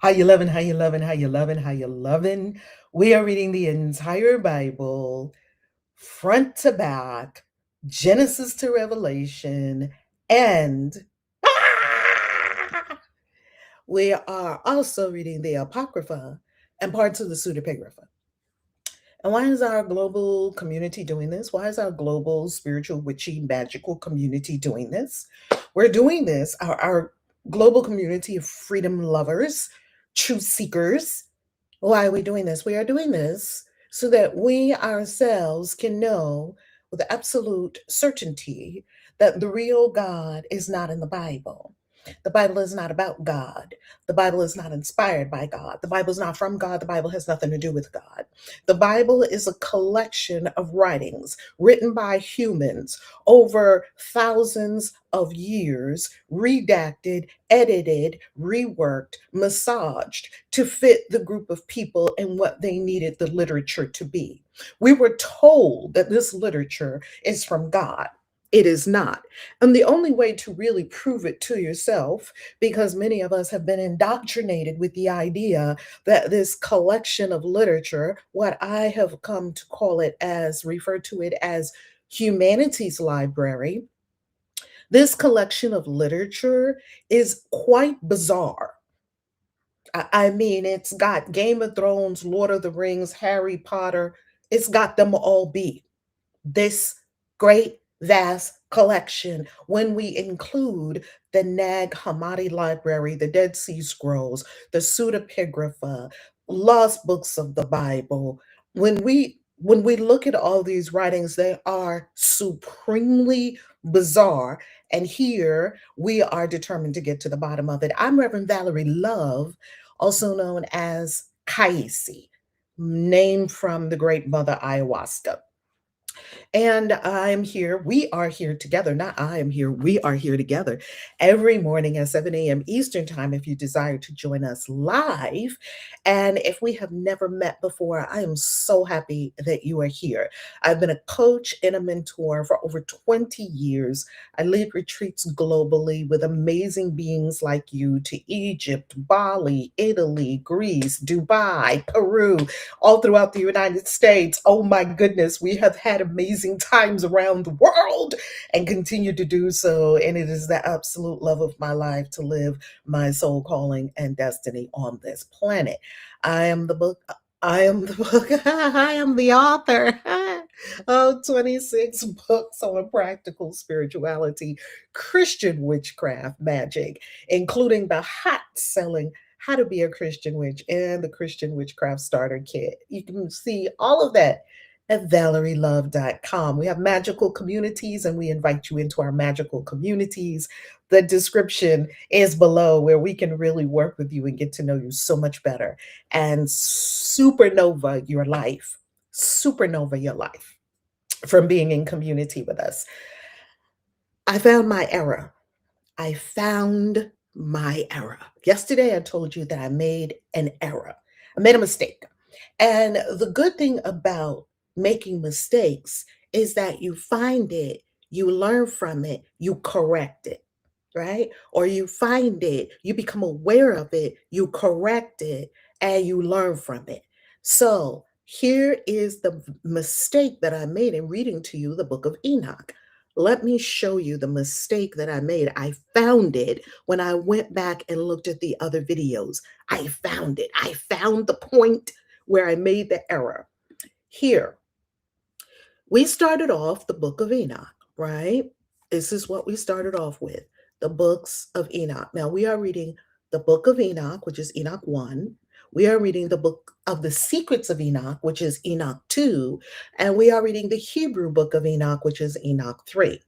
How you loving, how you loving, how you loving, how you loving. We are reading the entire Bible, front to back, Genesis to Revelation, and we are also reading the Apocrypha and parts of the Pseudipigrapha. And why is our global community doing this? Why is our global spiritual, witchy, magical community doing this? We're doing this, our global community of freedom lovers, truth seekers. Why are we doing this? We are doing this so that we ourselves can know with absolute certainty that the real God is not in the Bible. The Bible is not about God. The Bible is not inspired by God. The Bible is not from God. The Bible has nothing to do with God. The Bible is a collection of writings written by humans over thousands of years, redacted, edited, reworked, massaged to fit the group of people and what they needed the literature to be. We were told that this literature is from God. It is not. And the only way to really prove it to yourself, because many of us have been indoctrinated with the idea that this collection of literature, what I have come to call it as, refer to it as humanities library, this collection of literature is quite bizarre. I mean, it's got Game of Thrones, Lord of the Rings, Harry Potter. It's got them all beat. This great, vast collection, when we include the Nag Hammadi Library, the Dead Sea Scrolls, the Pseudipigrapha, lost books of the Bible, when we look at all these writings, they are supremely bizarre. And here we are determined to get to the bottom of it. I'm Reverend Valerie Love, also known as Kaisi, named from the great mother ayahuasca. And I'm here, we are here together, not I am here, we are here together every morning at 7 a.m. Eastern Time if you desire to join us live. And if we have never met before, I am so happy that you are here. I've been a coach and a mentor for over 20 years. I lead retreats globally with amazing beings like you to Egypt, Bali, Italy, Greece, Dubai, Peru, all throughout the United States. Oh my goodness, we have had amazing times around the world and continue to do so. And it is the absolute love of my life to live my soul calling and destiny on this planet. I am the book. I am the book. I am the author of 26 books on practical spirituality, Christian witchcraft magic, including the hot selling How to Be a Christian Witch and the Christian Witchcraft Starter Kit. You can see all of that at valerielove.com. We have magical communities and we invite you into our magical communities. The description is below where we can really work with you and get to know you so much better and supernova your life. Supernova your life from being in community with us. I found my error. I found my error. Yesterday, I told you that I made an error. I made a mistake. And the good thing about making mistakes is that you find it, you learn from it, you correct it, right? Or you find it, you become aware of it, you correct it, and you learn from it. So here is the mistake that I made in reading to you the book of Enoch. Let me show you the mistake that I made. I found it when I went back and looked at the other videos. I found it. I found the point where I made the error. Here, we started off the book of Enoch, right? This is what we started off with, the books of Enoch. Now we are reading the book of Enoch, which is Enoch 1. We are reading the book of the secrets of Enoch, which is Enoch 2. And we are reading the Hebrew book of Enoch, which is Enoch 3.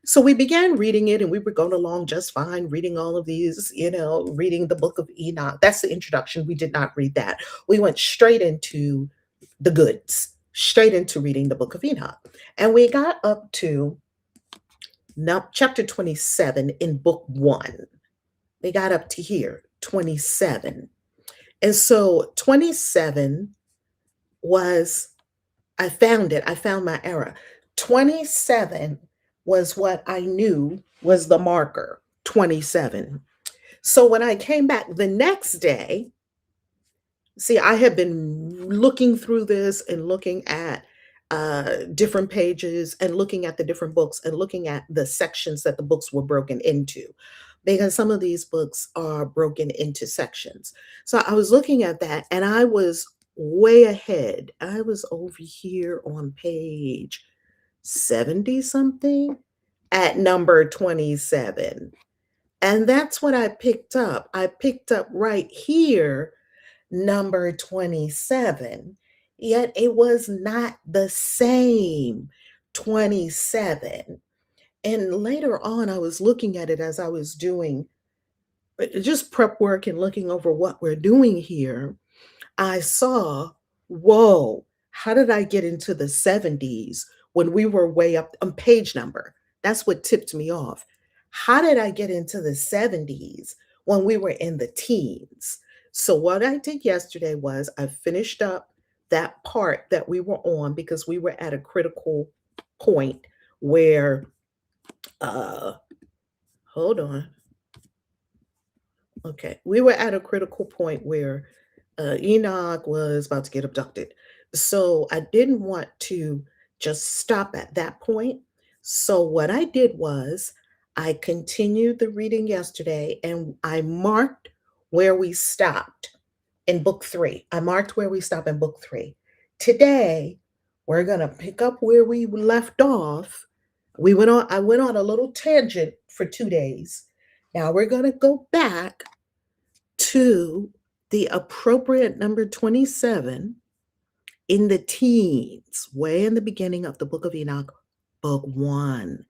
So we began reading it and we were going along just fine, reading all of these, reading the book of Enoch. That's the introduction. We did not read that. We went straight into the goods, straight into reading the book of Enoch. And we got up to now chapter 27 in book 1. We got up to here, 27. And so 27 was, I found it. I found my error. 27 was what I knew was the marker, 27. So when I came back the next day, See, I have been looking through this and looking at different pages and looking at the different books and looking at the sections that the books were broken into, because some of these books are broken into sections. So I was looking at that and I was way ahead. I was over here on page 70 something at number 27. And that's what I picked up. I picked up right here number 27, yet it was not the same 27. And later on, I was looking at it as I was doing just prep work and looking over what we're doing here. I saw, whoa, how did I get into the 70s when we were way up on page number? That's what tipped me off. How did I get into the 70s when we were in the teens? So, what I did yesterday was I finished up that part that we were on because we were at a critical point where, uh, hold on. Okay, we were at a critical point where Enoch was about to get abducted. So I didn't want to just stop at that point. So what I did was I continued the reading yesterday and I marked where we stopped in book three. I marked where we stopped in book three. Today, we're going to pick up where we left off. I went on a little tangent for 2 days. Now we're going to go back to the appropriate number 27 in the teens, way in the beginning of the Book of Enoch, book one,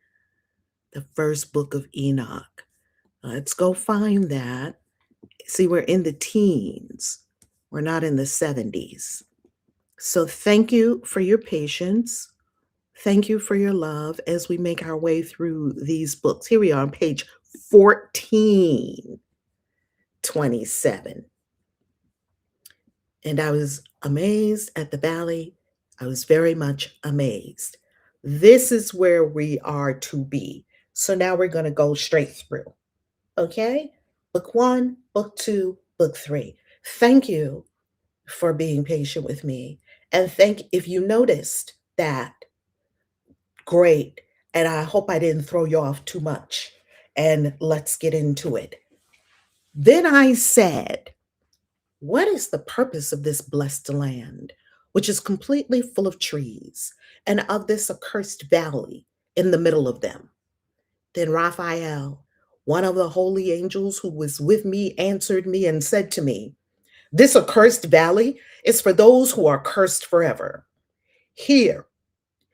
the first book of Enoch. Let's go find that. See, we're in the teens. We're not in the 70s. So thank you for your patience. Thank you for your love as we make our way through these books. Here we are on page 1427. And I was amazed at the valley. I was very much amazed. This is where we are to be. So now we're going to go straight through. Okay? Book one, book two, book three. Thank you for being patient with me. And if you noticed that, great. And I hope I didn't throw you off too much. And let's get into it. Then I said, what is the purpose of this blessed land, which is completely full of trees, and of this accursed valley in the middle of them? Then Raphael, one of the holy angels who was with me, answered me and said to me, this accursed valley is for those who are cursed forever. Here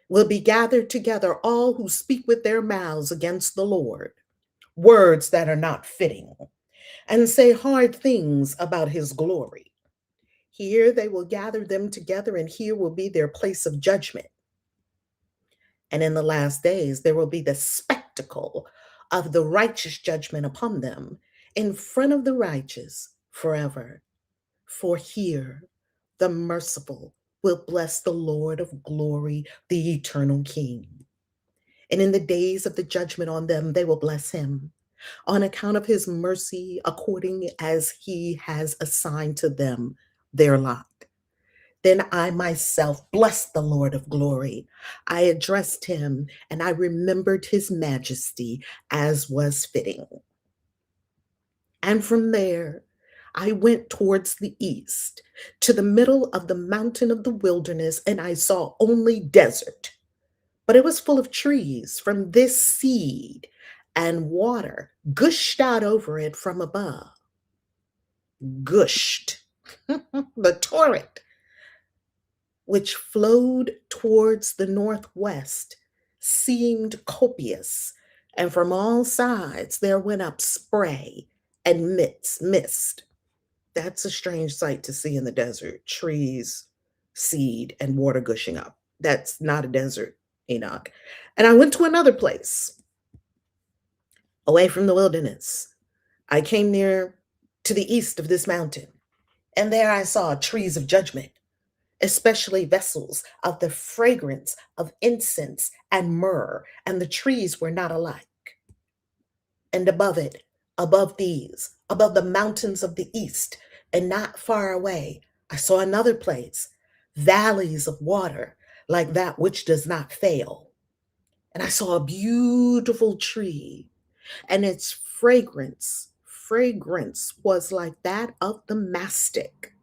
will be gathered together all who speak with their mouths against the Lord, words that are not fitting, and say hard things about his glory. Here they will gather them together, and here will be their place of judgment. And in the last days, there will be the spectacle of the righteous judgment upon them in front of the righteous forever. For here the merciful will bless the Lord of glory, the eternal King. And in the days of the judgment on them, they will bless him on account of his mercy, according as he has assigned to them their lot. Then I myself blessed the Lord of glory. I addressed him and I remembered his majesty as was fitting. And from there, I went towards the east to the middle of the mountain of the wilderness, and I saw only desert. But it was full of trees from this seed, and water gushed out over it from above. Gushed, the torrent, which flowed towards the northwest, seemed copious, and from all sides there went up spray and mist. That's a strange sight to see in the desert. Trees, seed, and water gushing up. That's not a desert, Enoch. And I went to another place, away from the wilderness. I came near to the east of this mountain, and there I saw trees of judgment, especially vessels of the fragrance of incense and myrrh, and the trees were not alike. And above it, above these, above the mountains of the east, and not far away, I saw another place, valleys of water like that which does not fail. And I saw a beautiful tree, and its fragrance was like that of the mastic.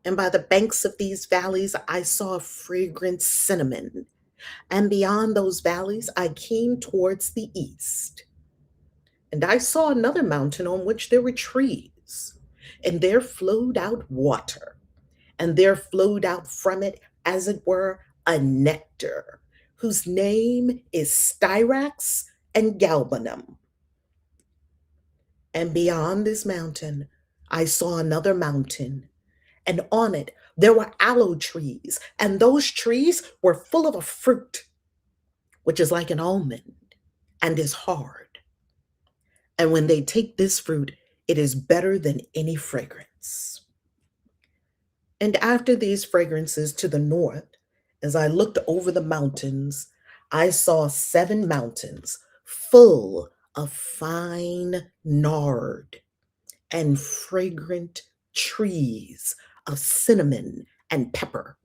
And by the banks of these valleys, I saw fragrant cinnamon. And beyond those valleys, I came towards the east. And I saw another mountain on which there were trees, and there flowed out water, and there flowed out from it, as it were, a nectar, whose name is styrax and galbanum. And beyond this mountain, I saw another mountain, and on it there were aloe trees, and those trees were full of a fruit, which is like an almond and is hard. And when they take this fruit, it is better than any fragrance. And after these fragrances to the north, as I looked over the mountains, I saw 7 mountains full of fine nard and fragrant trees of cinnamon and pepper.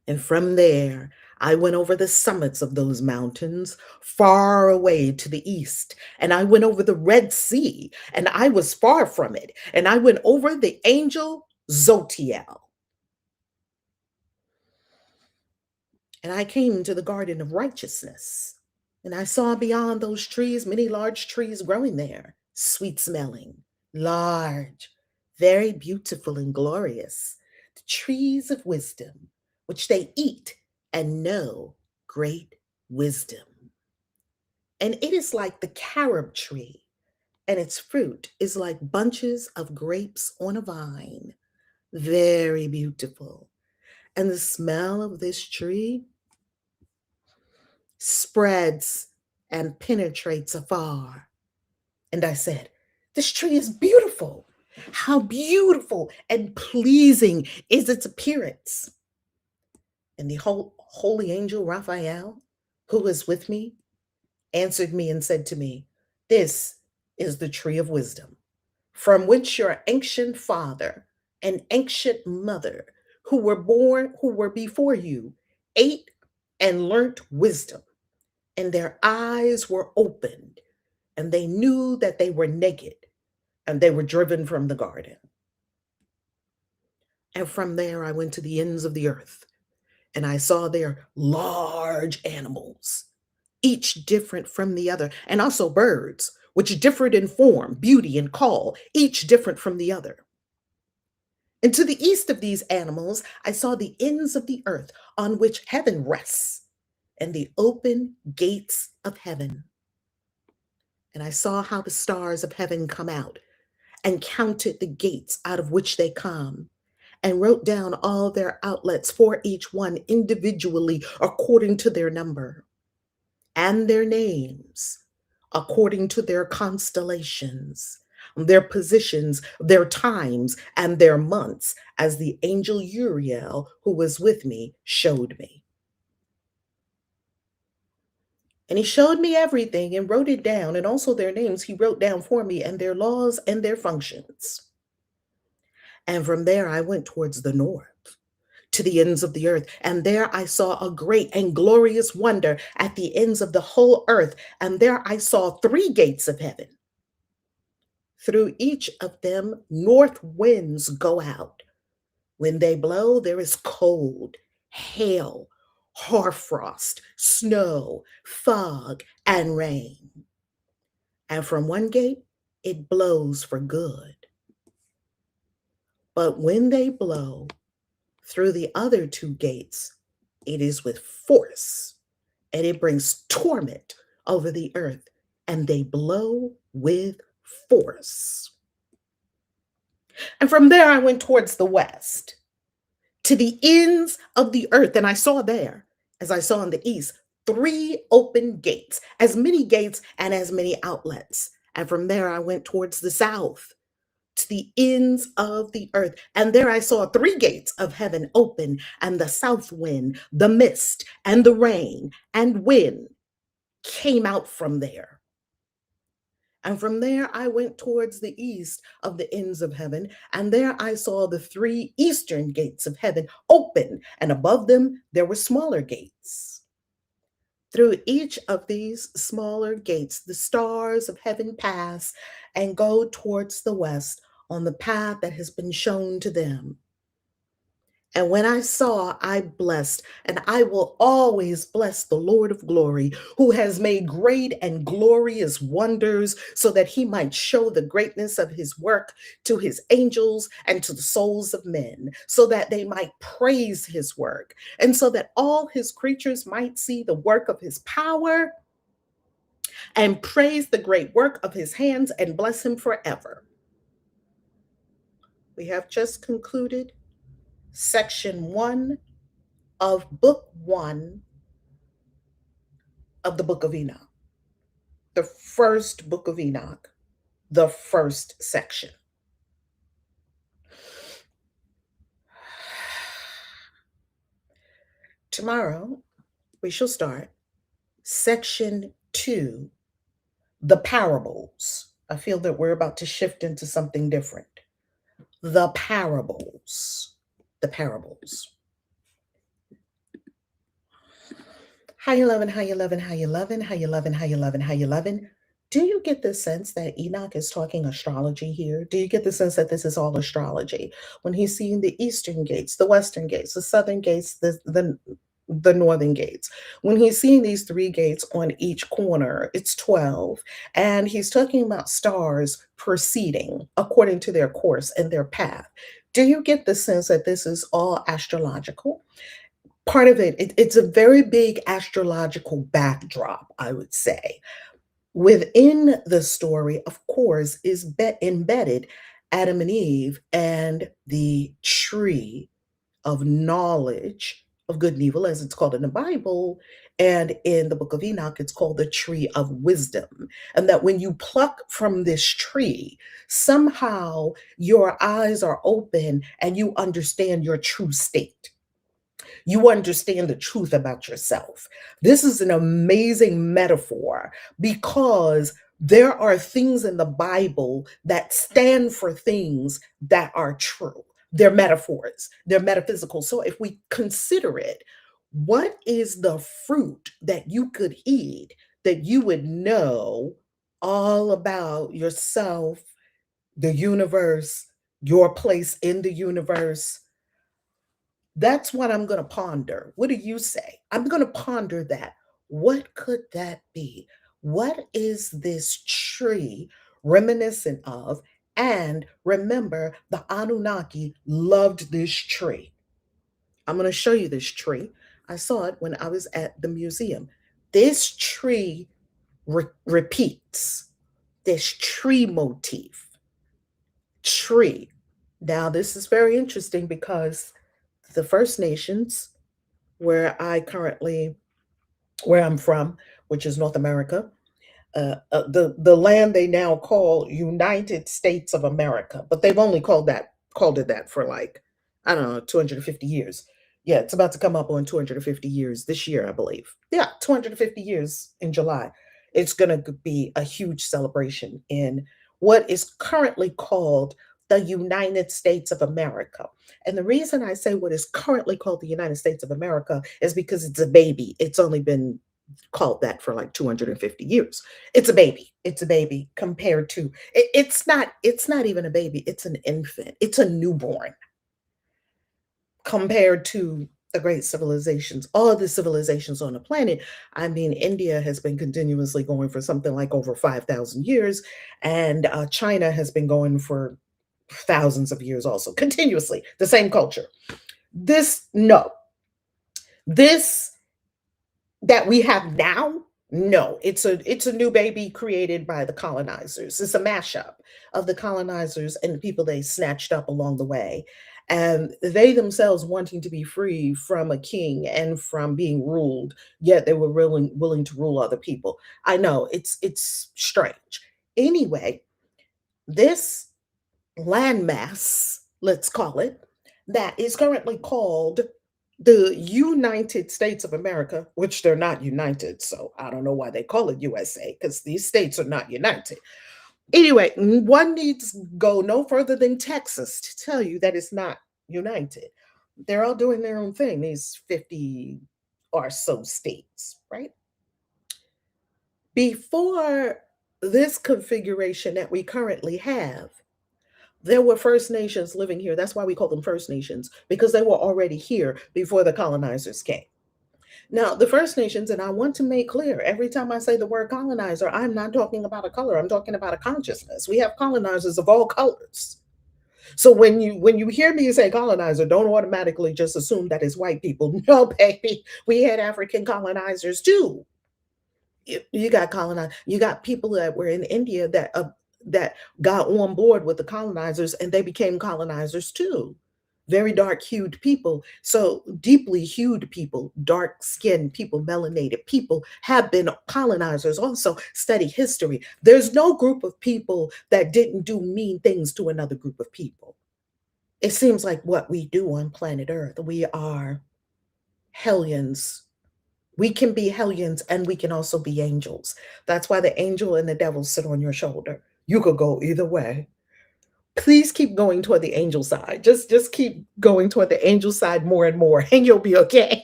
And from there, I went over the summits of those mountains far away to the east. And I went over the Red Sea, and I was far from it. And I went over the angel Zotiel. And I came to the garden of righteousness. And I saw beyond those trees many large trees growing there, sweet smelling, large, very beautiful and glorious, the trees of wisdom, which they eat and know great wisdom. And it is like the carob tree, and its fruit is like bunches of grapes on a vine, very beautiful. And the smell of this tree spreads and penetrates afar. And I said, this tree is beautiful. How beautiful and pleasing is its appearance. And the holy angel Raphael, who was with me, answered me and said to me, this is the tree of wisdom, from which your ancient father and ancient mother, who were before you, ate and learnt wisdom, and their eyes were opened, and they knew that they were naked, and they were driven from the garden. And from there I went to the ends of the earth, and I saw there large animals, each different from the other, and also birds, which differed in form, beauty, and call, each different from the other. And to the east of these animals, I saw the ends of the earth on which heaven rests, and the open gates of heaven. And I saw how the stars of heaven come out, and counted the gates out of which they come, and wrote down all their outlets for each one individually according to their number, and their names according to their constellations, their positions, their times, and their months, as the angel Uriel, who was with me, showed me. And he showed me everything and wrote it down, and also their names he wrote down for me, and their laws and their functions. And from there I went towards the north, to the ends of the earth, and there I saw a great and glorious wonder at the ends of the whole earth, and there I saw 3 gates of heaven. Through each of them north winds go out. When they blow, there is cold, hail, hoarfrost, snow, fog, and rain. And from one gate, it blows for good. But when they blow through the other 2 gates, it is with force, and it brings torment over the earth, and they blow with force. And from there I went towards the west, to the ends of the earth, and I saw there, as I saw in the east, 3 open gates, as many gates and as many outlets. And from there I went towards the south, to the ends of the earth. And there I saw 3 gates of heaven open, and the south wind, the mist, and the rain and wind came out from there. And from there, I went towards the east of the ends of heaven, and there I saw the three eastern gates of heaven open, and above them there were smaller gates. Through each of these smaller gates, the stars of heaven pass and go towards the west on the path that has been shown to them. And when I saw, I blessed, and I will always bless the Lord of glory, who has made great and glorious wonders, so that he might show the greatness of his work to his angels and to the souls of men, so that they might praise his work, and so that all his creatures might see the work of his power and praise the great work of his hands and bless him forever. We have just concluded section 1 of book 1 of the Book of Enoch, the first Book of Enoch, the first section. Tomorrow, we shall start section 2, the parables. I feel that we're about to shift into something different. The parables. The parables. How you loving, how you loving, how you loving, how you loving, how you loving, how you loving? Do you get the sense that Enoch is talking astrology here? Do you get the sense that this is all astrology? When he's seeing the eastern gates, the western gates, the southern gates, the northern gates. When he's seeing these 3 gates on each corner, it's 12. And he's talking about stars proceeding according to their course and their path. Do you get the sense that this is all astrological? Part of it's a very big astrological backdrop, I would say. Within the story, of course, is embedded Adam and Eve and the tree of knowledge of good and evil, as it's called in the Bible. And in the Book of Enoch, it's called the tree of wisdom. And that when you pluck from this tree, somehow your eyes are open and you understand your true state. You understand the truth about yourself. This is an amazing metaphor because there are things in the Bible that stand for things that are true. They're metaphors, they're metaphysical. So if we consider it, what is the fruit that you could eat that you would know all about yourself, the universe, your place in the universe? That's what I'm going to ponder. What do you say? I'm going to ponder that. What could that be? What is this tree reminiscent of? And remember, the Anunnaki loved this tree. I'm going to show you this tree. I saw it when I was at the museum. This tree repeats this tree motif. Tree. Now, this is very interesting because the First Nations, where I'm from, which is North America, the land they now call United States of America, but they've only called it that for like, I don't know, 250 years. Yeah, it's about to come up on 250 years this year, I believe. Yeah, 250 years in July. It's going to be a huge celebration in what is currently called the United States of America. And the reason I say what is currently called the United States of America is because it's a baby. It's only been called that for like 250 years. It's a baby. It's a baby compared to it's not even a baby. It's an infant. It's a newborn compared to the great civilizations, all the civilizations on the planet. I mean, India has been continuously going for something like over 5,000 years, and China has been going for thousands of years also, continuously, the same culture. This that we have now, no, it's a new baby created by the colonizers. It's a mashup of the colonizers and the people they snatched up along the way. And they themselves wanting to be free from a king and from being ruled, yet they were willing to rule other people. I know, it's strange. Anyway, this landmass, let's call it, that is currently called the United States of America, which they're not united. So I don't know why they call it USA, because these states are not united. Anyway, one needs go no further than Texas to tell you that it's not united. They're all doing their own thing, these 50 or so states, right? Before this configuration that we currently have, there were First Nations living here. That's why we call them First Nations, because they were already here before the colonizers came. Now, the First Nations, and I want to make clear every time I say the word colonizer, I'm not talking about a color, I'm talking about a consciousness. We have colonizers of all colors. So when you hear me say colonizer, don't automatically just assume that it's white people. No, baby, we had African colonizers too. You got colonized. You got people that were in India that got on board with the colonizers, and they became colonizers too. Very dark hued people. So deeply hued people, dark skinned people, melanated people have been colonizers. Also, study history. There's no group of people that didn't do mean things to another group of people. It seems like what we do on planet Earth, we are hellions. We can be hellions and we can also be angels. That's why the angel and the devil sit on your shoulder. You could go either way. Please keep going toward the angel side. Just keep going toward the angel side more and more, and you'll be okay.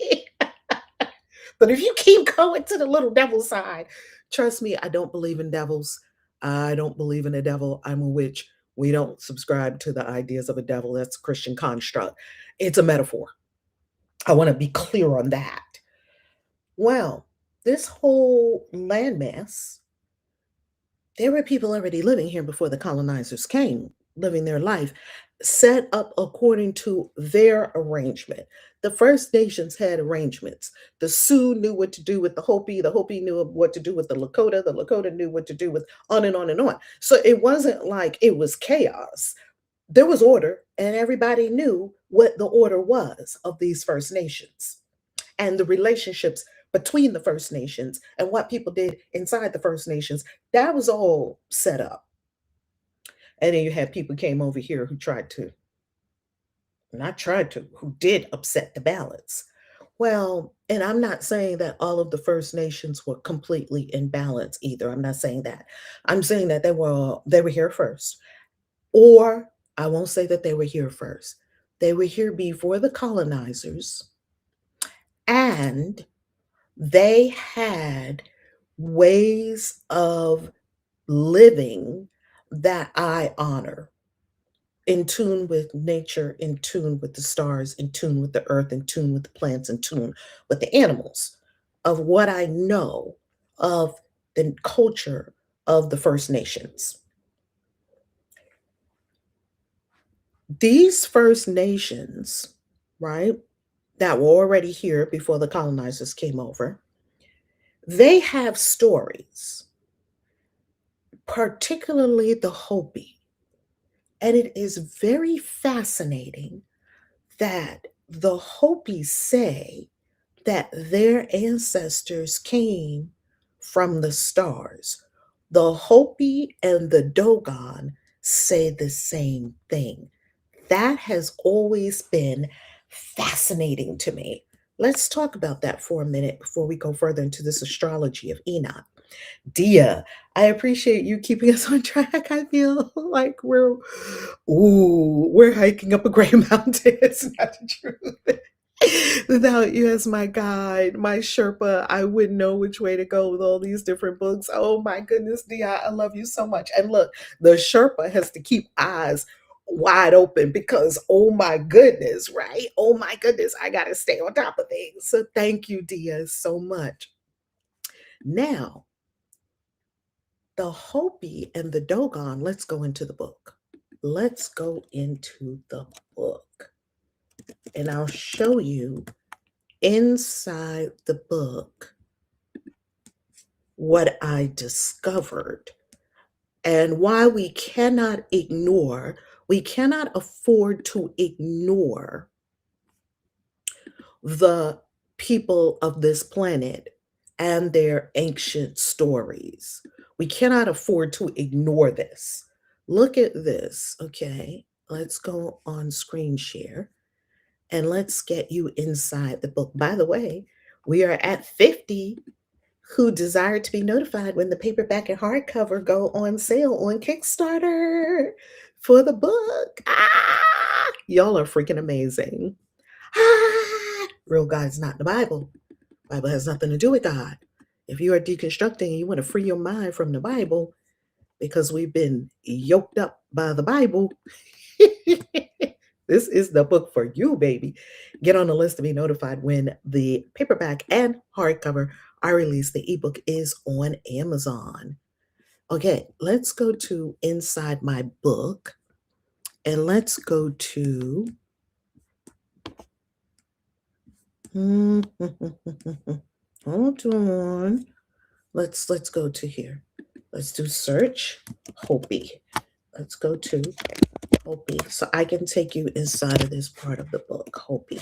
But if you keep going to the little devil side, trust me, I don't believe in devils. I don't believe in a devil. I'm a witch. We don't subscribe to the ideas of a devil. That's a Christian construct. It's a metaphor. I want to be clear on that. Well, this whole landmass, there were people already living here before the colonizers came, living their life, set up according to their arrangement. The First Nations had arrangements. The Sioux knew what to do with the Hopi knew what to do with the Lakota knew what to do with on and on and on. So it wasn't like it was chaos. There was order, and everybody knew what the order was of these First Nations and the relationships between the First Nations and what people did inside the First Nations. That was all set up. And then you had people came over here who who did upset the balance. Well, and I'm not saying that all of the First Nations were completely in balance either. I'm not saying that. I'm saying that they were here first. Or I won't say that they were here first. They were here before the colonizers, and they had ways of living that I honor, in tune with nature, in tune with the stars, in tune with the earth, in tune with the plants, in tune with the animals, of what I know of the culture of the First Nations. These First Nations, right, that were already here before the colonizers came over, they have stories, particularly the Hopi. And it is very fascinating that the Hopi say that their ancestors came from the stars. The Hopi and the Dogon say the same thing. That has always been fascinating to me. Let's talk about that for a minute before we go further into this astrology of Enoch. Dia, I appreciate you keeping us on track. I feel like we're hiking up a gray mountain. It's not the truth. Without you as my guide, my Sherpa, I wouldn't know which way to go with all these different books. Oh my goodness, Dia, I love you so much. And look, the Sherpa has to keep eyes wide open because, oh my goodness, right? Oh my goodness, I got to stay on top of things. So thank you, Dia, so much. Now, the Hopi and the Dogon, let's go into the book. Let's go into the book. And I'll show you inside the book what I discovered and why we cannot afford to ignore the people of this planet and their ancient stories. We cannot afford to ignore this. Look at this, okay? Let's go on screen share and let's get you inside the book. By the way, we are at 50 who desire to be notified when the paperback and hardcover go on sale on Kickstarter for the book. Ah, y'all are freaking amazing. Ah, real God's not the Bible. Bible has nothing to do with God. If you are deconstructing and you want to free your mind from the Bible because we've been yoked up by the Bible, this is the book for you, baby. Get on the list to be notified when the paperback and hardcover are released. The ebook is on Amazon. Okay, let's go to inside my book and let's go to hold on. Let's go to here. Let's do search Hopi. Let's go to Hopi so I can take you inside of this part of the book, Hopi.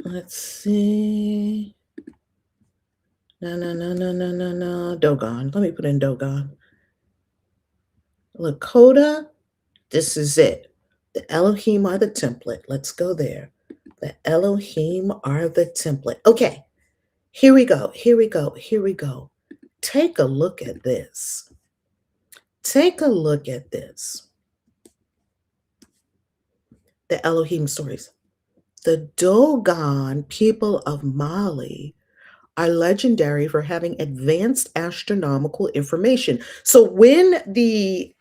Let's see. No. Dogon. Let me put in Dogon. Lakota, this is it. The Elohim are the template. Let's go there. The Elohim are the template. Okay, here we go. Take a look at this. The Elohim stories. The Dogon people of Mali are legendary for having advanced astronomical information. So when the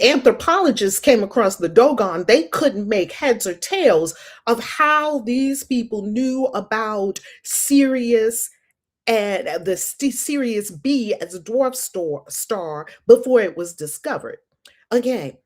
anthropologists came across the Dogon, they couldn't make heads or tails of how these people knew about Sirius and the Sirius B as a dwarf star before it was discovered. Again,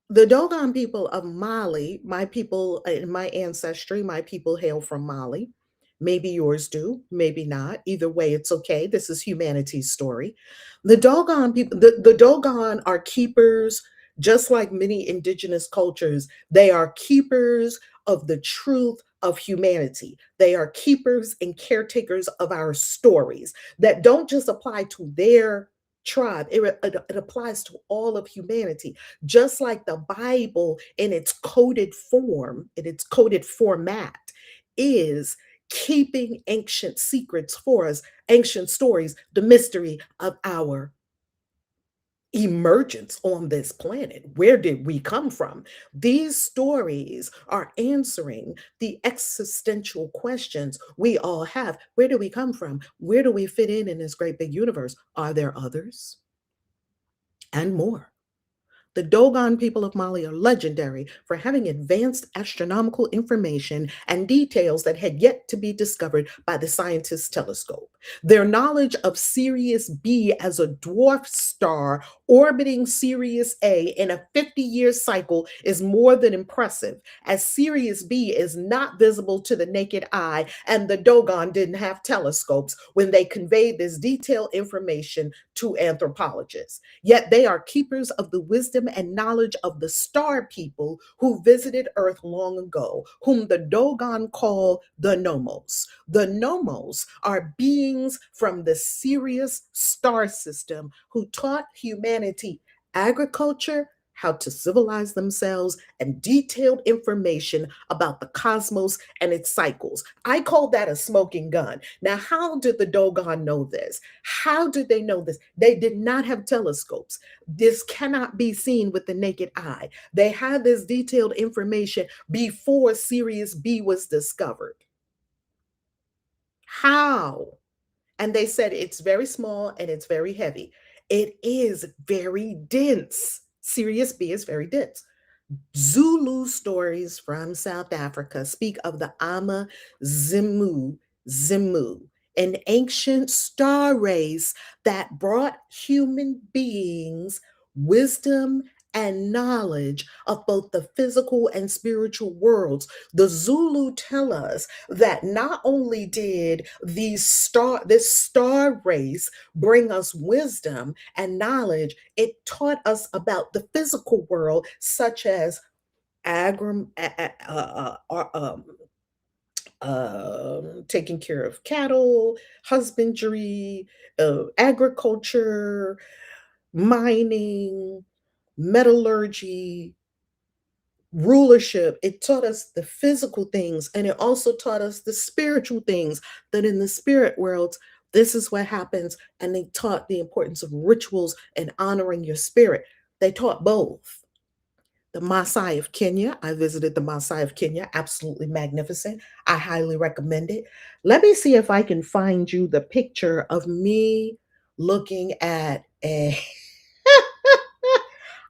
the Dogon people of Mali, my people in my ancestry, my people hail from Mali. Maybe yours do, maybe not. Either way, it's okay. This is humanity's story. The Dogon people, the Dogon are keepers, just like many indigenous cultures. They are keepers of the truth of humanity. They are keepers and caretakers of our stories that don't just apply to their tribe. It applies to all of humanity, just like the Bible in its coded form, in its coded format, is keeping ancient secrets for us, ancient stories, the mystery of our emergence on this planet. Where did we come from? These stories are answering the existential questions we all have. Where do we come from? Where do we fit in this great big universe? Are there others? And more. The Dogon people of Mali are legendary for having advanced astronomical information and details that had yet to be discovered by the scientists' telescope. Their knowledge of Sirius B as a dwarf star orbiting Sirius A in a 50-year cycle is more than impressive, as Sirius B is not visible to the naked eye, and the Dogon didn't have telescopes when they conveyed this detailed information to anthropologists. Yet they are keepers of the wisdom and knowledge of the star people who visited Earth long ago, whom the Dogon call the Nomos. The Nomos are beings from the Sirius star system who taught humanity agriculture, how to civilize themselves, and detailed information about the cosmos and its cycles. I call that a smoking gun. Now, how did the Dogon know this? How did they know this? They did not have telescopes. This cannot be seen with the naked eye. They had this detailed information before Sirius B was discovered. How? And they said it's very small and it's very heavy. It is very dense. Sirius B is very dense. Zulu stories from South Africa speak of the Ama Zimu, an ancient star race that brought human beings wisdom and knowledge of both the physical and spiritual worlds. The Zulu tell us that not only did this star race bring us wisdom and knowledge, it taught us about the physical world, such as taking care of cattle, husbandry, agriculture, mining, metallurgy, rulership. It taught us the physical things, and it also taught us the spiritual things, that in the spirit worlds, this is what happens. And they taught the importance of rituals and honoring your spirit. They taught both. The Maasai of Kenya, I visited the Maasai of Kenya, absolutely magnificent. I highly recommend it. Let me see if I can find you the picture of me looking at a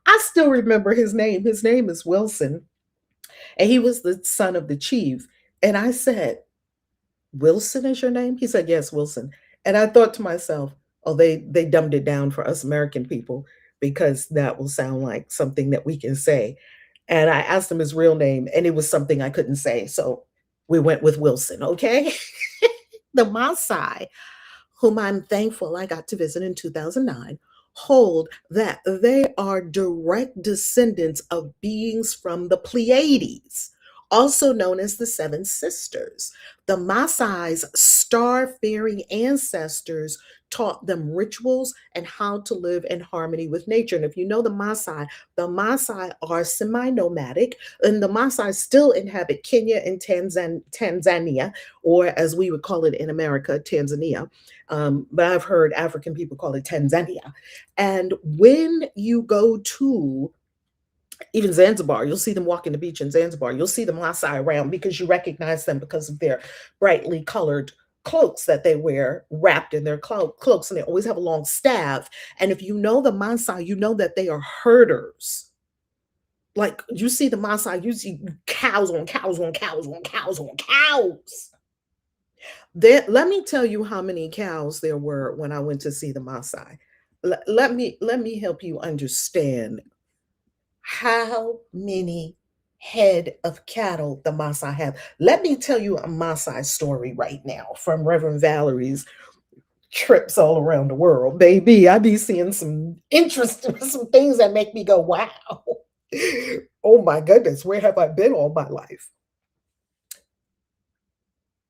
I still remember his name. His name is Wilson, and he was the son of the chief. And I said, Wilson is your name? He said, yes, Wilson. And I thought to myself, oh, they dumbed it down for us American people because that will sound like something that we can say. And I asked him his real name, and it was something I couldn't say. So we went with Wilson, okay? The Maasai, whom I'm thankful I got to visit in 2009, hold that they are direct descendants of beings from the Pleiades, also known as the Seven Sisters. The Maasai's star-faring ancestors taught them rituals and how to live in harmony with nature. And if you know the Maasai are semi-nomadic, and the Maasai still inhabit Kenya and Tanzania, or as we would call it in America, Tanzania. But I've heard African people call it Tanzania. And when you go to even Zanzibar, you'll see them walking the beach in Zanzibar. You'll see the Maasai around because you recognize them because of their brightly colored cloaks that they wear wrapped in their cloaks, and they always have a long staff. And if you know the Maasai, you know that they are herders. Like you see the Maasai, you see cows on cows on cows on cows on cows. Let me tell you how many cows there were when I went to see the Maasai. Let me help you understand how many head of cattle the Maasai have. Let me tell you a Maasai story right now from Reverend Valerie's trips all around the world. Baby, I be seeing some interesting, some things that make me go, wow. Oh my goodness, where have I been all my life?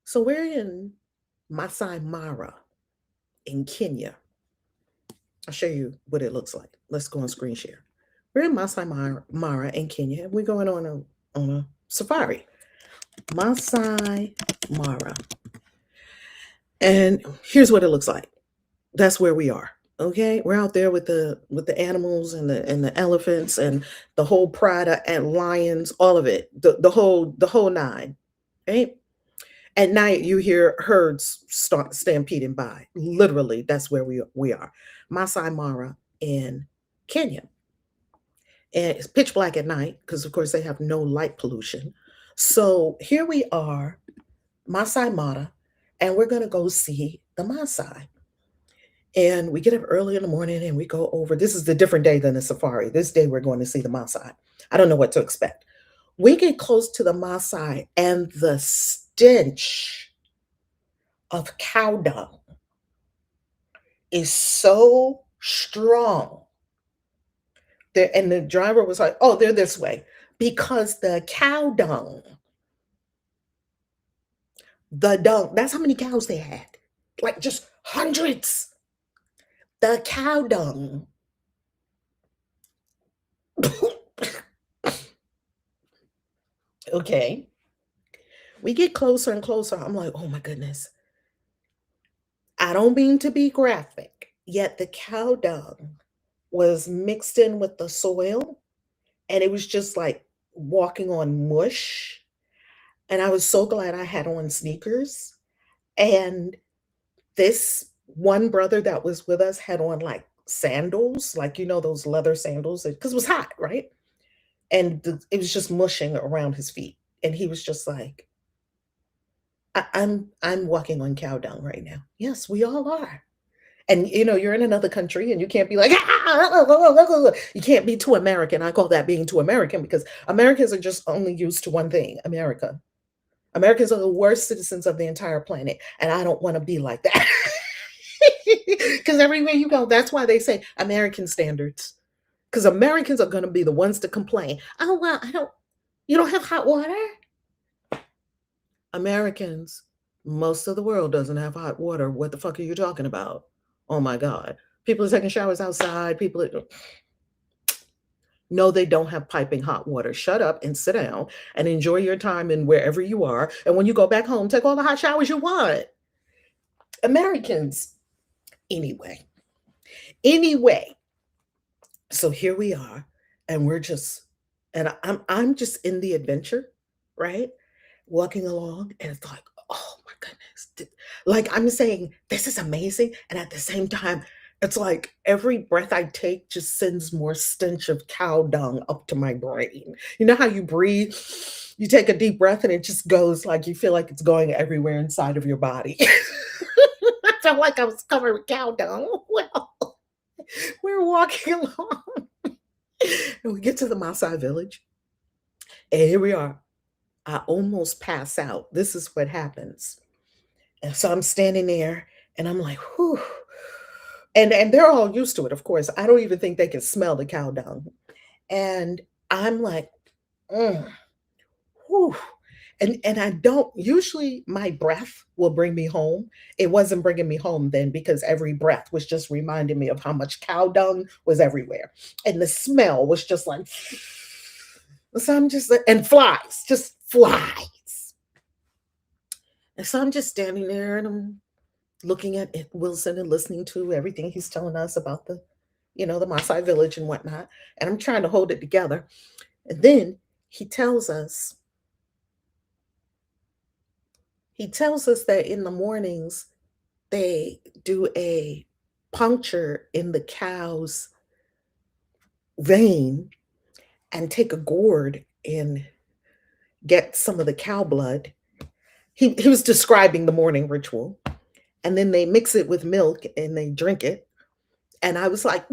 So we're in Masai Mara in Kenya. I'll show you what it looks like. Let's go on screen share. We're in Masai Mara in Kenya. We're going on a safari. Masai Mara. And here's what it looks like. That's where we are. Okay, we're out there with the animals and the elephants and the whole pride and lions, all of it, the whole nine. Right? At night, you hear herds start stampeding by. Literally, that's where we are. Masai Mara in Kenya. And it's pitch black at night because, of course, they have no light pollution. So here we are, Masai Mara, and we're going to go see the Masai. And we get up early in the morning and we go over. This is a different day than the safari. This day we're going to see the Masai. I don't know what to expect. We get close to the Masai and the stench of cow dung is so strong. And the driver was like, oh, they're this way. Because the cow dung, that's how many cows they had. Like just hundreds. The cow dung. Okay. We get closer and closer. I'm like, oh my goodness. I don't mean to be graphic, yet the cow dung was mixed in with the soil, and it was just like walking on mush. And I was so glad I had on sneakers. And this one brother that was with us had on like sandals, like, those leather sandals, because it was hot, right? And it was just mushing around his feet. And he was just like, I'm walking on cow dung right now. Yes, we all are. And you're in another country and you can't be like, you can't be too American. I call that being too American because Americans are just only used to one thing, America. Americans are the worst citizens of the entire planet. And I don't want to be like that. Because everywhere you go, that's why they say American standards. Because Americans are going to be the ones to complain. Oh, well, you don't have hot water? Americans, most of the world doesn't have hot water. What the fuck are you talking about? Oh my God. People are taking showers outside. No, they don't have piping hot water. Shut up and sit down and enjoy your time in wherever you are. And when you go back home, take all the hot showers you want. Americans, anyway. Anyway, so here we are, and we're just, and I'm just in the adventure, right? Walking along, and it's like, oh my goodness. Like I'm saying, this is amazing. And at the same time, it's like every breath I take just sends more stench of cow dung up to my brain. You know how you breathe? You take a deep breath and it just goes like you feel like it's going everywhere inside of your body. I felt like I was covered with cow dung. Well, we're walking along and we get to the Maasai village. And here we are. I almost pass out. This is what happens. And so I'm standing there and I'm like, whew. And they're all used to it, of course. I don't even think they can smell the cow dung. And I'm like, mm, whew. And I don't usually my breath will bring me home. It wasn't bringing me home then because every breath was just reminding me of how much cow dung was everywhere. And the smell was just like, so I'm just, and flies, just flies. And so I'm just standing there and I'm looking at Wilson and listening to everything he's telling us about the Maasai village and whatnot. And I'm trying to hold it together. And then he tells us that in the mornings they do a puncture in the cow's vein and take a gourd and get some of the cow blood. He was describing the morning ritual. And then they mix it with milk and they drink it. And I was like,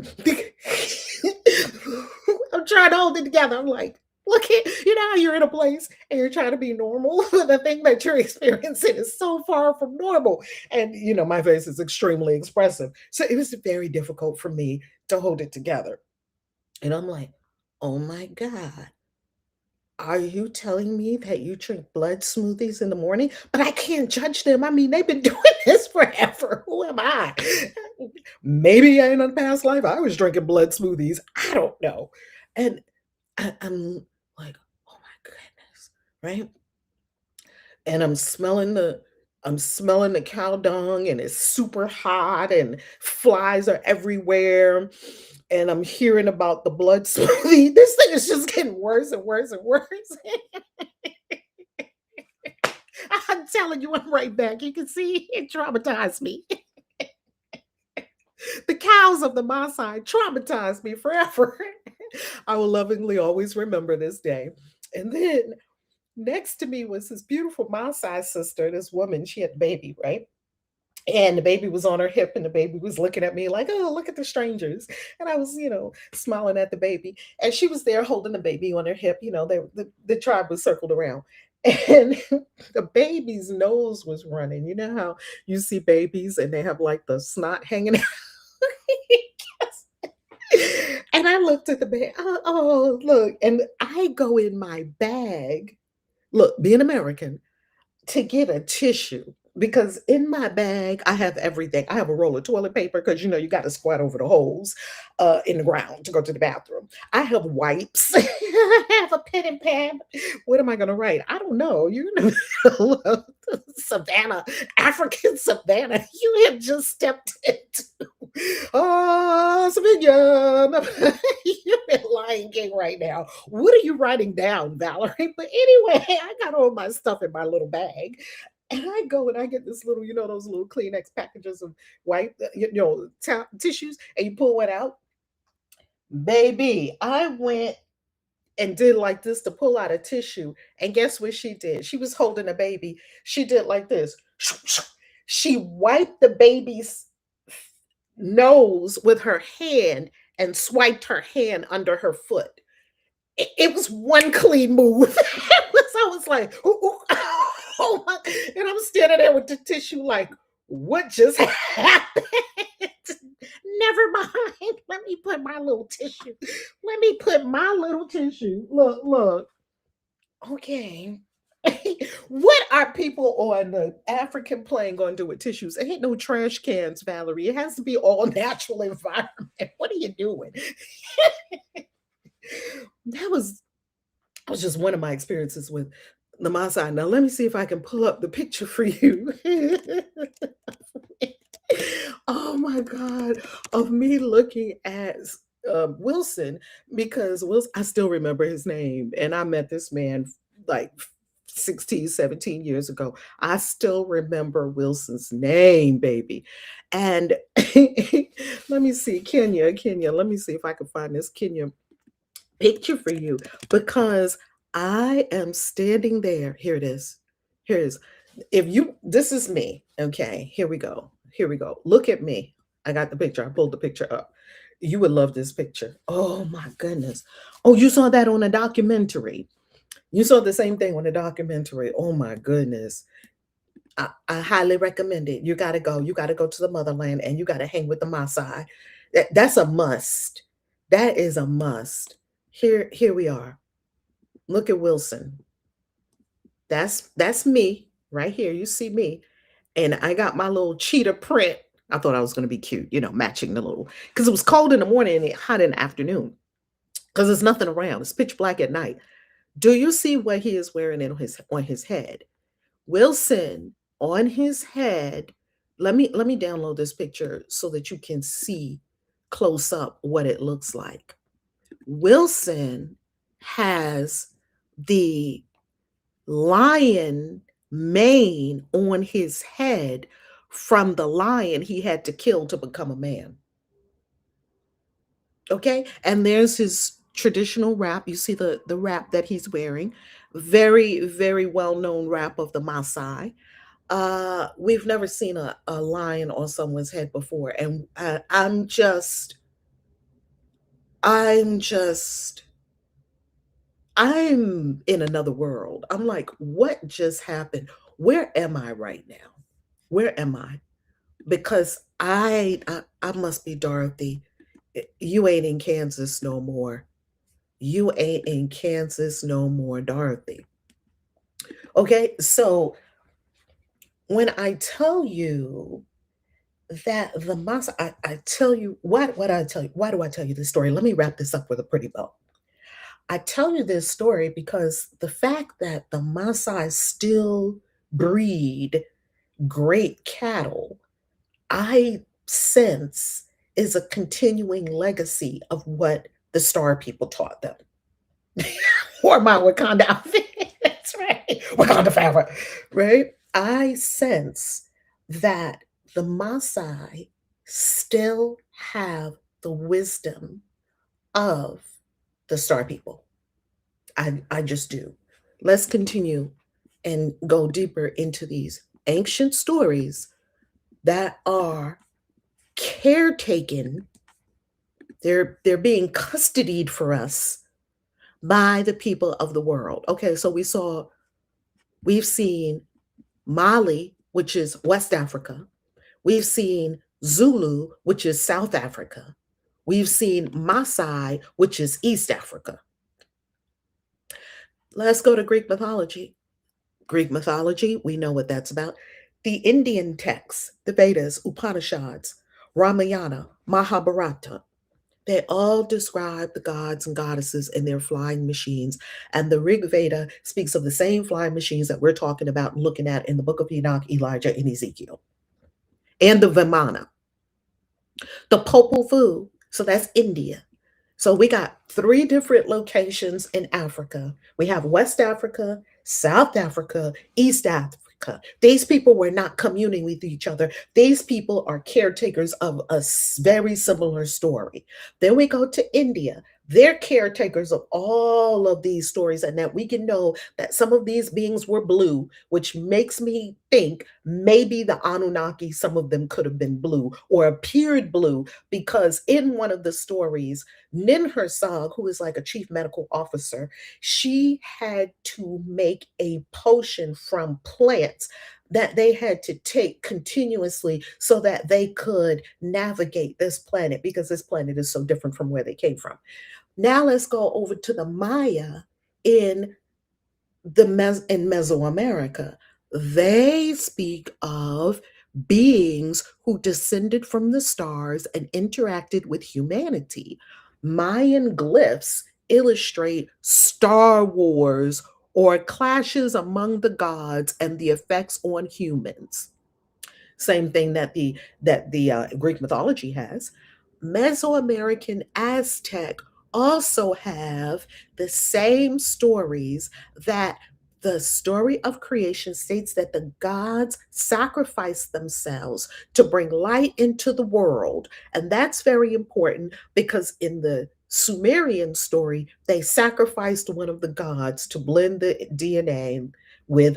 I'm trying to hold it together. I'm like, look at, how you're in a place and you're trying to be normal, but the thing that you're experiencing is so far from normal. And, my face is extremely expressive. So it was very difficult for me to hold it together. And I'm like, oh my God. Are you telling me that you drink blood smoothies in the morning? But I can't judge them. I mean, they've been doing this forever. Who am I? Maybe in a past life I was drinking blood smoothies. I don't know. And I'm like, oh my goodness, right? And I'm smelling the cow dung and it's super hot and flies are everywhere. And I'm hearing about the blood smoothie. This thing is just getting worse and worse and worse. I'm telling you, I'm right back. You can see it traumatized me. The cows of the Maasai traumatized me forever. I will lovingly always remember this day. And then next to me was this beautiful Maasai sister, this woman, she had a baby, right? And the baby was on her hip and the baby was looking at me like, oh, look at the strangers. And I was, smiling at the baby. And she was there holding the baby on her hip. The tribe was circled around. And the baby's nose was running. You know how you see babies and they have like the snot hanging out? And I looked at the baby. Oh, look. And I go in my bag, look, being American, to get a tissue because in my bag I have everything. I have a roll of toilet paper because you got to squat over the holes in the ground to go to the bathroom. I have wipes. I have a pen and pad. What am I going to write? I don't know. You're in the middle of savannah, African savannah. You have just stepped into Savannah. You're in Lion King right now. What are you writing down, Valerie? But anyway, I got all my stuff in my little bag. And I go and I get this little, those little Kleenex packages of white, tissues, and you pull one out. Baby, I went and did like this to pull out a tissue. And guess what she did? She was holding a baby. She did like this. She wiped the baby's nose with her hand and swiped her hand under her foot. It was one clean move. I was like, ooh, oh my, and I'm standing there with the tissue like, what just happened? Never mind. Let me put my little tissue. Look. Okay. What are people on the African plain going to do with tissues? It ain't no trash cans, Valerie. It has to be all natural environment. What are you doing? That was just one of my experiences with the Maasai. Now let me see if I can pull up the picture for you. Oh my God, of me looking at Wilson, because Wilson, I still remember his name, and I met this man like 16, 17 years ago. I still remember Wilson's name, baby. And let me see, Kenya, let me see if I can find this Kenya picture for you, because I am standing there. Here it is. Here it is. If you, this is me. Okay, here we go. Here we go. Look at me. I got the picture. I pulled the picture up. You would love this picture. Oh my goodness. Oh, you saw that on a documentary. You saw the same thing on a documentary. Oh my goodness. I highly recommend it. You got to go. You got to go to the motherland, and you got to hang with the Maasai. That's a must. That is a must. Here we are. Look at Wilson. That's me right here. You see me, and I got my little cheetah print. I thought I was going to be cute, matching the little, because it was cold in the morning and hot in the afternoon. Because there's nothing around. It's pitch black at night. Do you see what he is wearing on his head? Wilson on his head. Let me download this picture so that you can see close up what it looks like. Wilson has the lion mane on his head from the lion he had to kill to become a man. Okay, and there's his traditional wrap. You see the wrap that he's wearing. Very, very well-known wrap of the Maasai. We've never seen a lion on someone's head before, and I'm in another world. I'm like, what just happened? Where am I right now? Where am I? Because I must be Dorothy. You ain't in Kansas no more. You ain't in Kansas no more, Dorothy. Okay, so when I tell you that the Maasai, I tell you what I tell you. Why do I tell you this story? Let me wrap this up with a pretty bow. I tell you this story because the fact that the Maasai still breed great cattle, I sense is a continuing legacy of what the Star people taught them. Or my Wakanda outfit. That's right. Wakanda forever. Right? I sense that the Maasai still have the wisdom of the Star people. I just do. Let's continue and go deeper into these ancient stories that are caretaken. They're being custodied for us by the people of the world. Okay, so we've seen Mali, which is West Africa. We've seen Zulu, which is South Africa. We've seen Maasai, which is East Africa. Let's go to Greek mythology. Greek mythology, we know what that's about. The Indian texts, the Vedas, Upanishads, Ramayana, Mahabharata, they all describe the gods and goddesses and their flying machines. And the Rig Veda speaks of the same flying machines that we're talking about and looking at in the Book of Enoch, Elijah, and Ezekiel. And the Vimana. The Popol Vuh, so that's India. So we got 3 different locations in Africa. We have West Africa, South Africa, East Africa. These people were not communing with each other. These people are caretakers of a very similar story. Then we go to India. They're caretakers of all of these stories, and that we can know that some of these beings were blue, which makes me think maybe the Anunnaki, some of them could have been blue or appeared blue, because in one of the stories, Ninhursag, who is like a chief medical officer, she had to make a potion from plants that they had to take continuously so that they could navigate this planet, because this planet is so different from where they came from. Now let's go over to the Maya in Mesoamerica. They speak of beings who descended from the stars and interacted with humanity. Mayan glyphs illustrate Star Wars or clashes among the gods and the effects on humans. Same thing that the Greek mythology has. Mesoamerican Aztec also have the same stories. That the story of creation states that the gods sacrificed themselves to bring light into the world. And that's very important because in the Sumerian story, they sacrificed one of the gods to blend the DNA with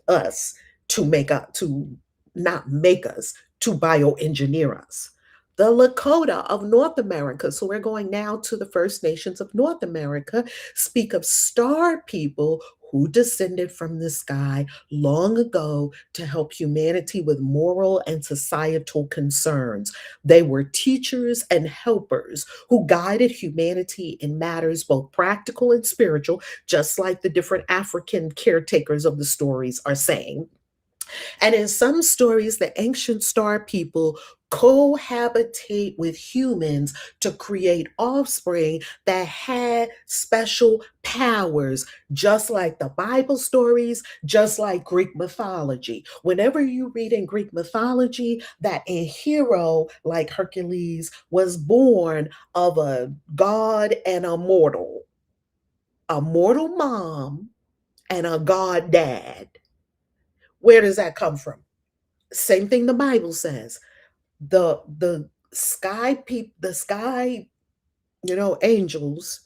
us to make up to not make us, to bioengineer us. The Lakota of North America, so we're going now to the First Nations of North America, speak of star people who descended from the sky long ago to help humanity with moral and societal concerns. They were teachers and helpers who guided humanity in matters both practical and spiritual, just like the different African caretakers of the stories are saying. And in some stories, the ancient star people cohabitate with humans to create offspring that had special powers, just like the Bible stories, just like Greek mythology. Whenever you read in Greek mythology that a hero like Hercules was born of a god and a mortal mom and a god dad, where does that come from? Same thing the Bible says. The sky, angels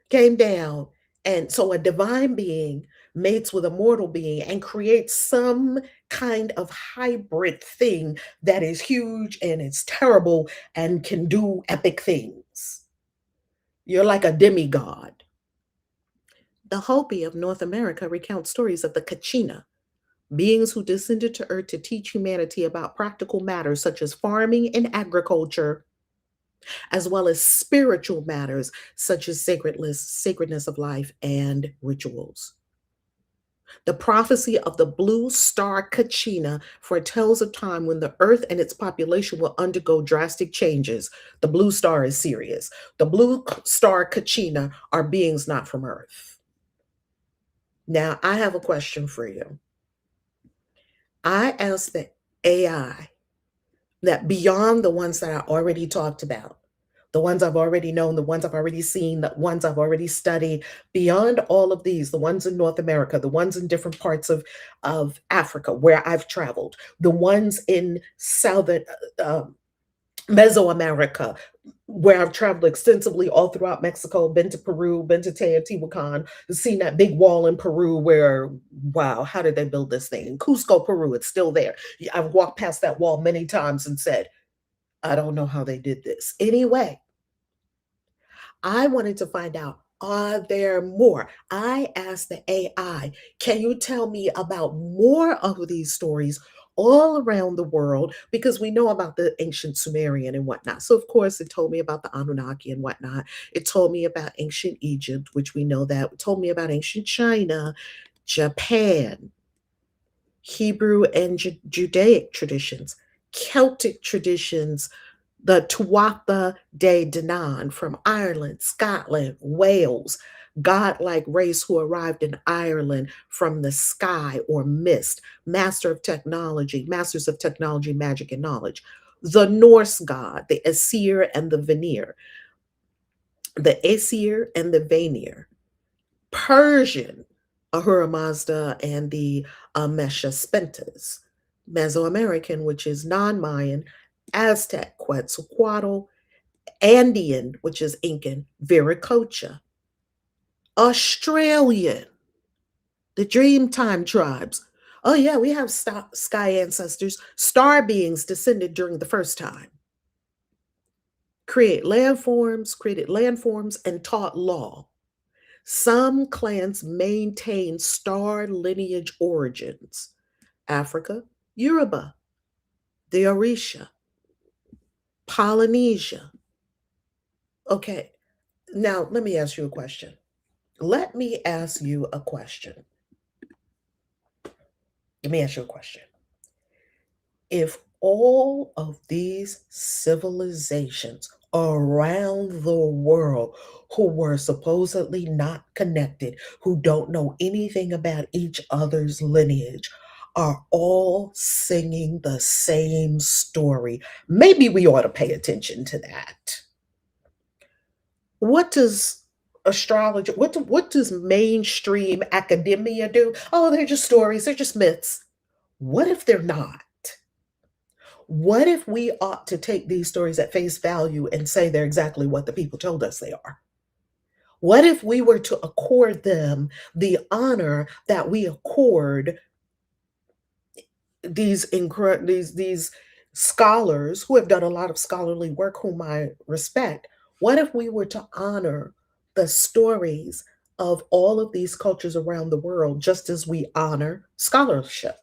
came down, and so a divine being mates with a mortal being and creates some kind of hybrid thing that is huge and it's terrible and can do epic things. You're like a demigod. The Hopi of North America recount stories of the Kachina, beings who descended to Earth to teach humanity about practical matters such as farming and agriculture, as well as spiritual matters such as sacredness of life and rituals. The prophecy of the blue star Kachina foretells a time when the Earth and its population will undergo drastic changes. The blue star is serious. The blue star Kachina are beings not from Earth. Now, I have a question for you. I asked the AI that beyond the ones that I already talked about, the ones I've already known, the ones I've already seen, the ones I've already studied, beyond all of these, the ones in North America, the ones in different parts of Africa where I've traveled, the ones in Southern Mesoamerica, where I've traveled extensively all throughout Mexico, been to Peru, been to Teotihuacan, seen that big wall in Peru where, wow, how did they build this thing? In Cusco, Peru, it's still there. I've walked past that wall many times and said, I don't know how they did this. Anyway, I wanted to find out, are there more? I asked the AI, can you tell me about more of these stories all around the world? Because we know about the ancient Sumerian and whatnot. So, of course, it told me about the Anunnaki and whatnot. It told me about ancient Egypt, which we know that. It told me about ancient China, Japan, Hebrew and Judaic traditions, Celtic traditions, the Tuatha De Danann from Ireland, Scotland, Wales, godlike race who arrived in Ireland from the sky or mist, masters of technology, magic, and knowledge. The Norse god, the Aesir and the Vanir, the Aesir and the Vanir. Persian, Ahura Mazda and the Amesha Mesoamerican, which is non-Mayan, Aztec, Quetzalcoatl, Andean, which is Incan, Viracocha. Australian, the Dreamtime tribes. Oh yeah, we have sky ancestors, star beings descended during the first time. Created landforms and taught law. Some clans maintain star lineage origins. Africa, Yoruba, the Orisha, Polynesia. Okay, now let me ask you a question. Let me ask you a question. Let me ask you a question. If all of these civilizations, around the world who were supposedly not connected, who don't know anything about each other's lineage, are all singing the same story. Maybe we ought to pay attention to that. What does astrology, what does mainstream academia do? Oh, they're just stories, they're just myths. What if they're not? What if we ought to take these stories at face value and say they're exactly what the people told us they are? What if we were to accord them the honor that we accord these scholars who have done a lot of scholarly work, whom I respect? What if we were to honor the stories of all of these cultures around the world just as we honor scholarship?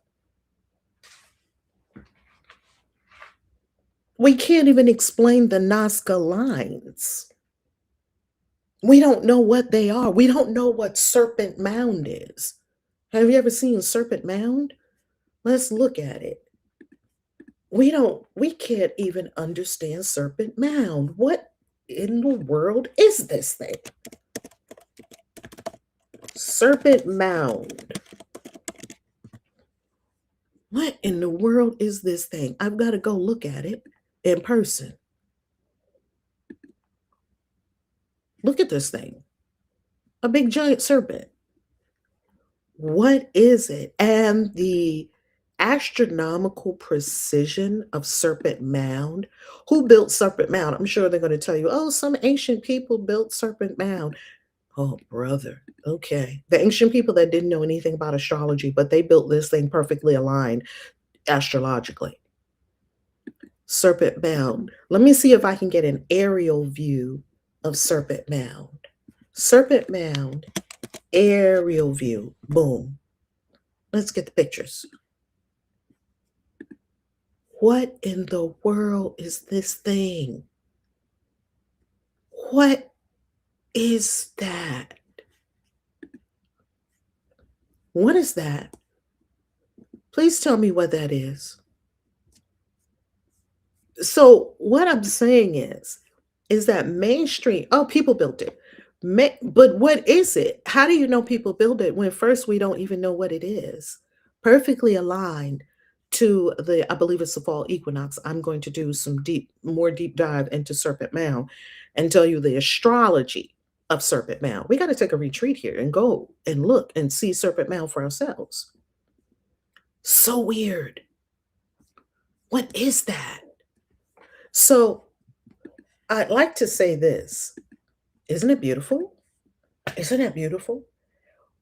We can't even explain the Nazca lines. We don't know what they are. We don't know what Serpent Mound is. Have you ever seen Serpent Mound? Let's look at it. We can't even understand Serpent Mound. What in the world is this thing? Serpent Mound. What in the world is this thing? I've got to go look at it in person. Look at this thing. A big giant serpent. What is it? And the astronomical precision of Serpent Mound. Who built Serpent Mound? I'm sure they're going to tell you, oh, some ancient people built Serpent Mound. Oh, brother. Okay. The ancient people that didn't know anything about astrology, but they built this thing perfectly aligned astrologically. Serpent Mound. Let me see if I can get an aerial view of Serpent Mound. Serpent Mound, aerial view. Boom. Let's get the pictures. What in the world is this thing? What is that? What is that? Please tell me what that is. So what I'm saying is that mainstream, oh, people built it. But what is it? How do you know people build it when first we don't even know what it is? Perfectly aligned to I believe it's the fall equinox. I'm going to do some more deep dive into Serpent Mound and tell you the astrology of Serpent Mound. We got to take a retreat here and go and look and see Serpent Mound for ourselves. So weird. What is that? So I'd like to say this. Isn't it beautiful? Isn't it beautiful?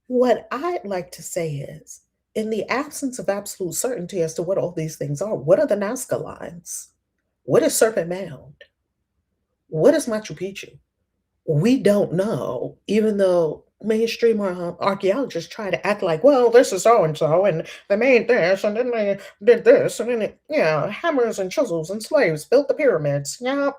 What I'd like to say is, in the absence of absolute certainty as to what all these things are, what are the Nazca lines? What is Serpent Mound? What is Machu Picchu? We don't know, even though mainstream archaeologists try to act like, well, this is so and so, and they made this, and then they did this, and then, hammers and chisels and slaves built the pyramids. Yeah.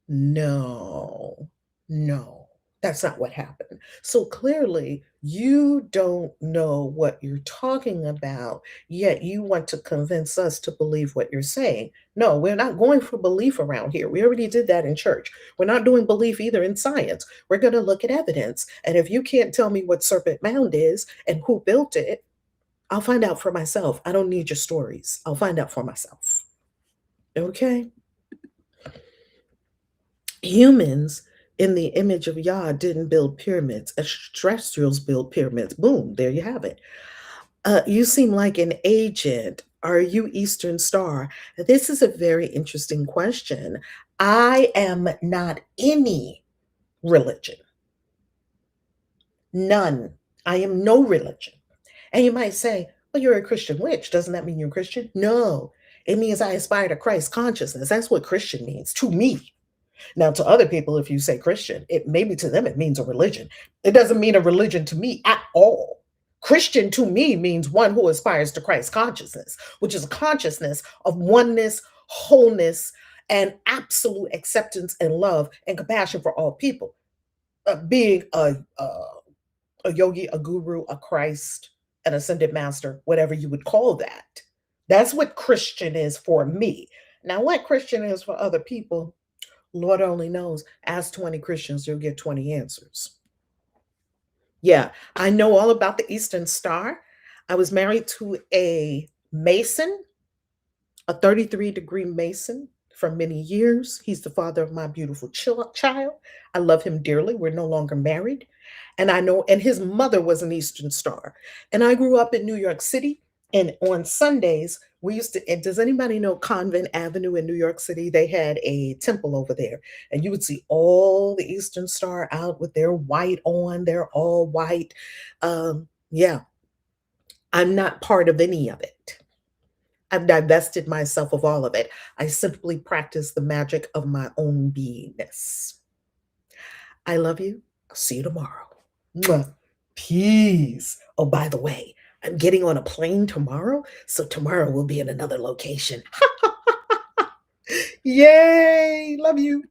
No, no, that's not what happened. So clearly, you don't know what you're talking about, yet you want to convince us to believe what you're saying. No, we're not going for belief around here. We already did that in church. We're not doing belief either in science. We're going to look at evidence. And if you can't tell me what Serpent Mound is and who built it, I'll find out for myself. I don't need your stories. I'll find out for myself. Okay? Humans in the image of Yah didn't build pyramids. Extraterrestrials build pyramids. Boom, there you have it. You seem like an agent. Are you Eastern Star? This is a very interesting question. I am not any religion. None. I am no religion. And you might say, well, you're a Christian witch. Doesn't that mean you're a Christian? No. It means I aspire to Christ consciousness. That's what Christian means to me. Now, to other people, if you say Christian, it maybe to them it means a religion. It doesn't mean a religion to me at all. Christian to me means one who aspires to Christ consciousness, which is a consciousness of oneness, wholeness, and absolute acceptance and love and compassion for all people. Being a yogi, a guru, a Christ, an ascended master, whatever you would call that. That's what Christian is for me. Now, what Christian is for other people, Lord only knows. Ask 20 Christians, you'll get 20 answers. Yeah, I know all about the Eastern Star. I was married to a Mason, a 33-degree Mason for many years. He's the father of my beautiful child. I love him dearly. We're no longer married. And I know, and his mother was an Eastern Star. And I grew up in New York City. And on Sundays, we used to, and does anybody know Convent Avenue in New York City? They had a temple over there. And you would see all the Eastern Star out with their white on. They're all white. Yeah, I'm not part of any of it. I've divested myself of all of it. I simply practice the magic of my own beingness. I love you. I'll see you tomorrow. Mwah. Peace. Oh, by the way, I'm getting on a plane tomorrow, so tomorrow we'll be in another location. Yay! Love you.